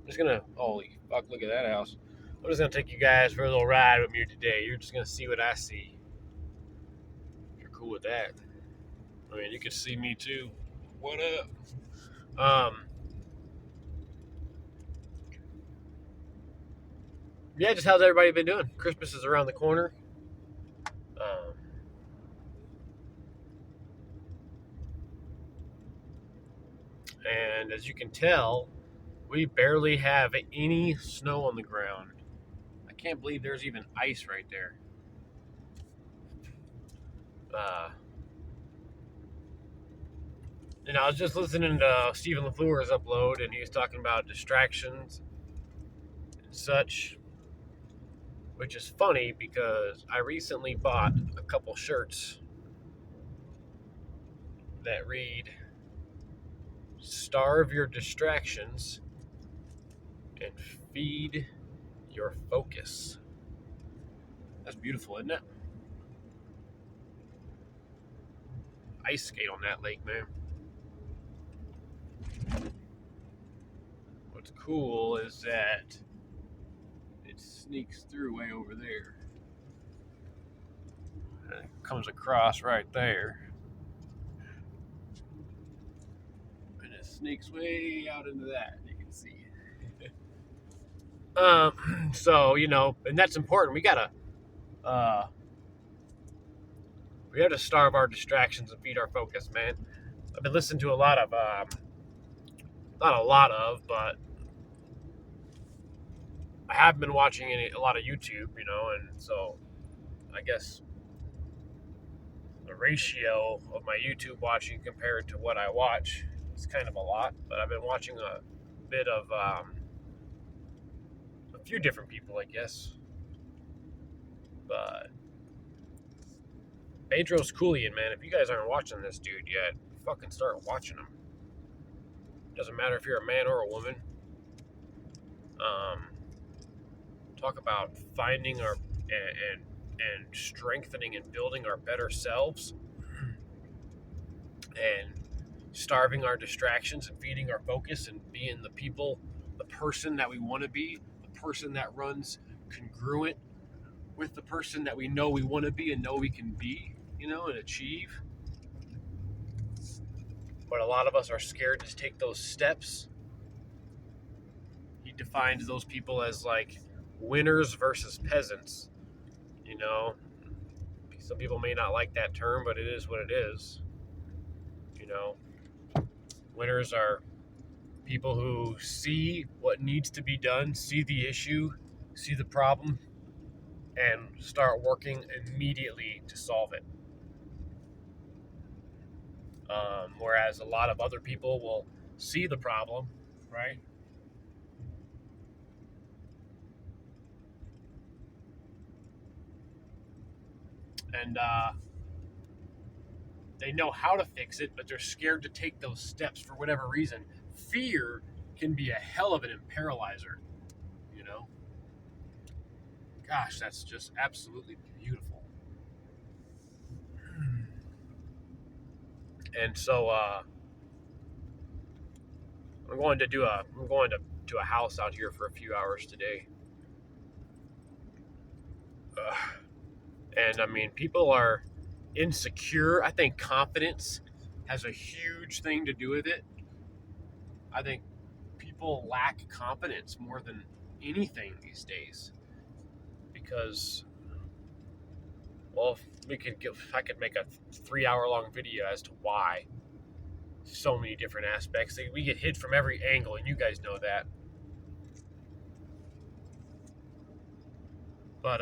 I'm just gonna, holy fuck, look at that house. I'm just gonna take you guys for a little ride with me today. You're just gonna see what I see. If you're cool with that. I mean, you can see me too. What up? Yeah, just how's everybody been doing? Christmas is around the corner. Um, and as you can tell, we barely have any snow on the ground. I can't believe there's even ice right there. Uh, I was just listening to Stephen LaFleur's upload, and he was talking about distractions and such, which is funny because I recently bought a couple shirts that read "Starve your distractions and feed your focus." That's beautiful, isn't it? Ice skate on that lake, man. What's cool is that it sneaks through way over there. And it comes across right there. And it sneaks way out into that. You can see. So, and that's important. Uh, we gotta starve our distractions and feed our focus, man. I've been listening to a lot of, not a lot of, but I have been watching a lot of YouTube, and so I guess the ratio of my YouTube watching compared to what I watch is kind of a lot. But I've been watching a bit of a few different people, I guess. But Bedros Koulian, man, if you guys aren't watching this dude yet, fucking start watching him. Doesn't matter if you're a man or a woman. Um, Talk about finding our and strengthening and building our better selves, and starving our distractions and feeding our focus and being the person that we want to be, the person that runs congruent with the person that we know we want to be and know we can be, and achieve. But a lot of us are scared to take those steps. He defines those people as like winners versus peasants. You know, some people may not like that term, but it is what it is. You know, winners are people who see what needs to be done, see the issue, see the problem, and start working immediately to solve it. Whereas a lot of other people will see the problem, right? And they know how to fix it, but they're scared to take those steps for whatever reason. Fear can be a hell of an paralyzer, you know? Gosh, that's just absolutely beautiful. And so I'm going to a house out here for a few hours today. And I mean, people are insecure. I think confidence has a huge thing to do with it. I think people lack confidence more than anything these days because, well, I could make a 3 hour long video as to why so many different aspects. We get hit from every angle, and you guys know that. But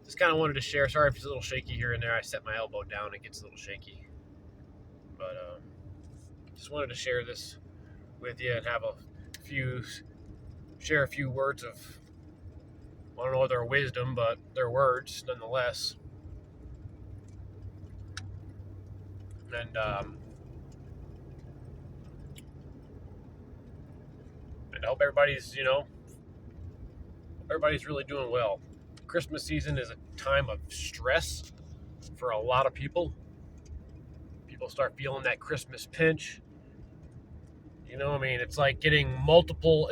just kind of wanted to share. Sorry if it's a little shaky here and there. I set my elbow down; it gets a little shaky. But just wanted to share this with you and have share a few words of, I don't know if they're wisdom, but they're words nonetheless. And I hope everybody's really doing well. Christmas season is a time of stress for a lot of people. People start feeling that Christmas pinch. You know what I mean? It's like getting multiple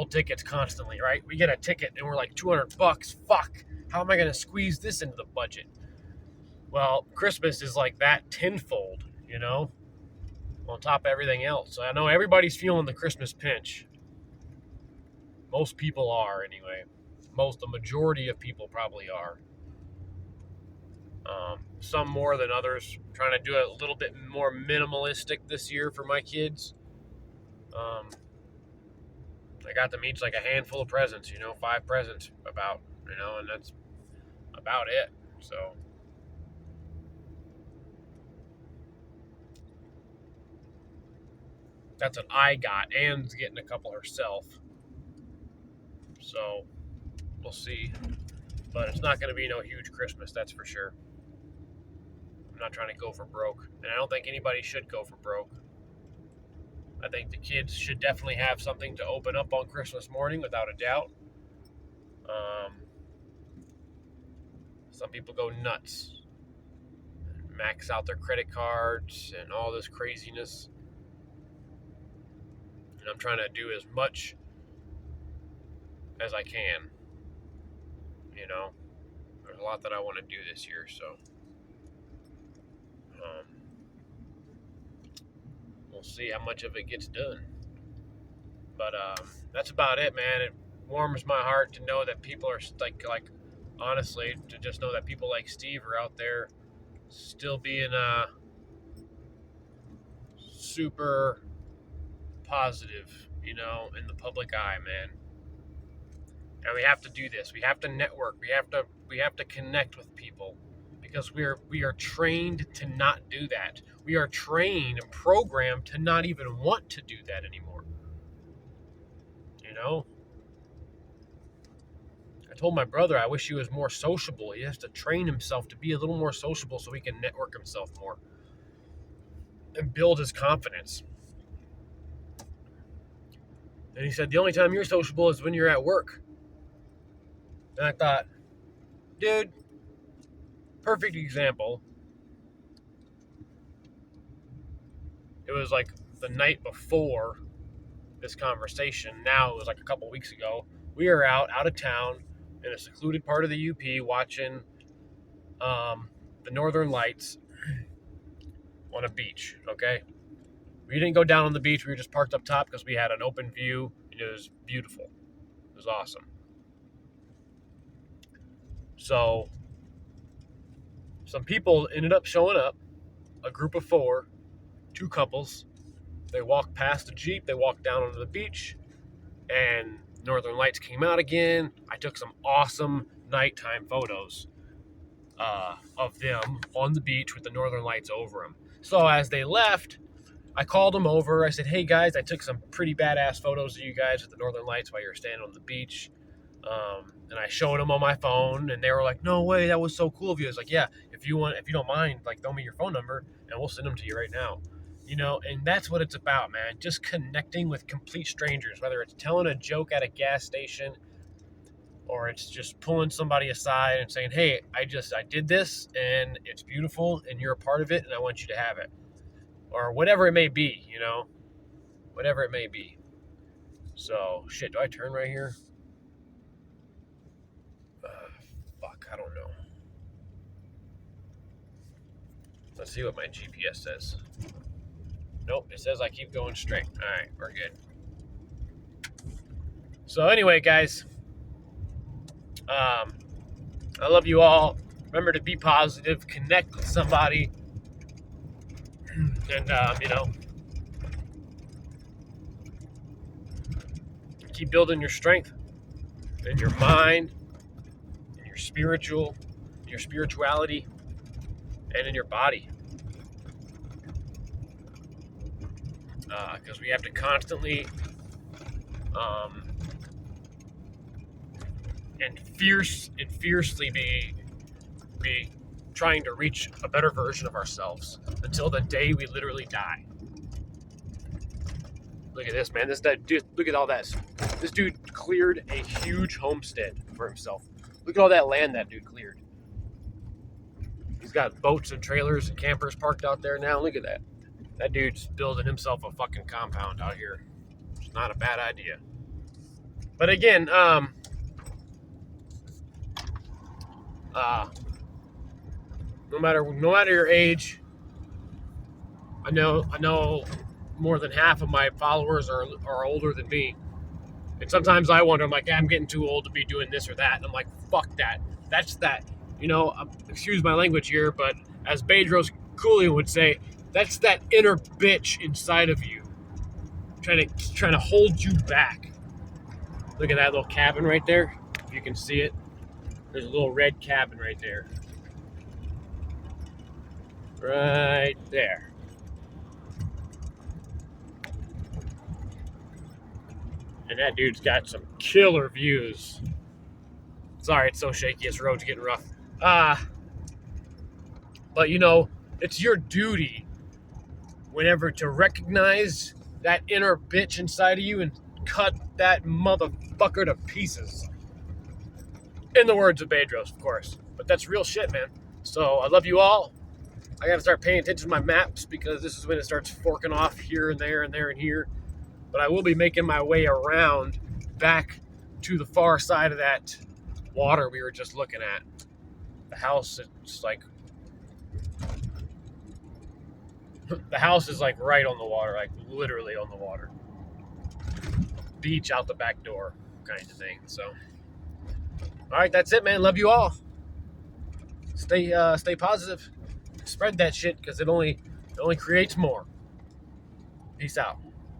tickets constantly, right? We get a ticket and we're like $200. Fuck. How am I going to squeeze this into the budget? Well, Christmas is like that tenfold, you know, on top of everything else. So I know everybody's feeling the Christmas pinch. Most people are, anyway. The majority of people probably are. Some more than others. I'm trying to do it a little bit more minimalistic this year for my kids. I got them each like a handful of presents, 5 presents about, and that's about it. So that's what I got. Anne's getting a couple herself. So we'll see. But it's not going to be no huge Christmas, that's for sure. I'm not trying to go for broke. And I don't think anybody should go for broke. I think the kids should definitely have something to open up on Christmas morning, without a doubt. Some people go nuts, max out their credit cards and all this craziness. And I'm trying to do as much as I can. There's a lot that I want to do this year, so we'll see how much of it gets done. But that's about it, man. It warms my heart to know that people are like honestly, to just know that people like Steve are out there still being super positive, in the public eye, man. And we have to do this. We have to network. We have to connect with people, because we are trained to not do that. We are trained and programmed to not even want to do that anymore. I told my brother I wish he was more sociable. He has to train himself to be a little more sociable so he can network himself more and build his confidence. And he said, the only time you're sociable is when you're at work. And I thought, dude, perfect example. It was like the night before this conversation. Now it was like a couple weeks ago. We are out of town in a secluded part of the UP watching the Northern Lights on a beach, okay? We didn't go down on the beach. We were just parked up top because we had an open view. It was beautiful. It was awesome. So some people ended up showing up, a group of 4, 2 couples. They walked past the Jeep. They walked down onto the beach, and Northern Lights came out again. I took some awesome nighttime photos of them on the beach with the Northern Lights over them. So as they left, I called them over. I said, hey guys, I took some pretty badass photos of you guys with the Northern Lights while you were standing on the beach. And I showed them on my phone, and they were like, no way, that was so cool of you. I was like, yeah, if you don't mind, like, throw me your phone number and we'll send them to you right now. And that's what it's about, man. Just connecting with complete strangers, whether it's telling a joke at a gas station or it's just pulling somebody aside and saying, hey, I did this and it's beautiful and you're a part of it and I want you to have it. Or whatever it may be, whatever it may be. So, shit, do I turn right here? Fuck, I don't know. Let's see what my GPS says. Nope, it says I keep going straight. All right, we're good. So anyway, guys, I love you all. Remember to be positive, connect with somebody, and, keep building your strength in your mind, in your spirituality, and in your body. Because we have to constantly and fiercely be trying to reach a better version of ourselves until the day we literally die. Look at this, man. Dude, look at all that. This dude cleared a huge homestead for himself. Look at all that land that dude cleared. He's got boats and trailers and campers parked out there now. Look at that. That dude's building himself a fucking compound out here. It's not a bad idea. But again, no matter your age, I know more than half of my followers are older than me. And sometimes I wonder, I'm like, I'm getting too old to be doing this or that. And I'm like, fuck that. That's that. Excuse my language here, but as Bedros Koulian would say, that's that inner bitch inside of you, trying to hold you back. Look at that little cabin right there. If you can see it, there's a little red cabin right there. Right there. And that dude's got some killer views. Sorry, it's so shaky. This road's getting rough. But it's your duty whenever to recognize that inner bitch inside of you and cut that motherfucker to pieces. In the words of Bedros, of course. But that's real shit, man. So I love you all. I got to start paying attention to my maps because this is when it starts forking off here and there and there and here. But I will be making my way around back to the far side of that water we were just looking at. The house, it's like, the house is like right on the water, like literally on the water. Beach out the back door kind of thing. So, all right, that's it, man. Love you all. Stay positive. Spread that shit because it only creates more. Peace out.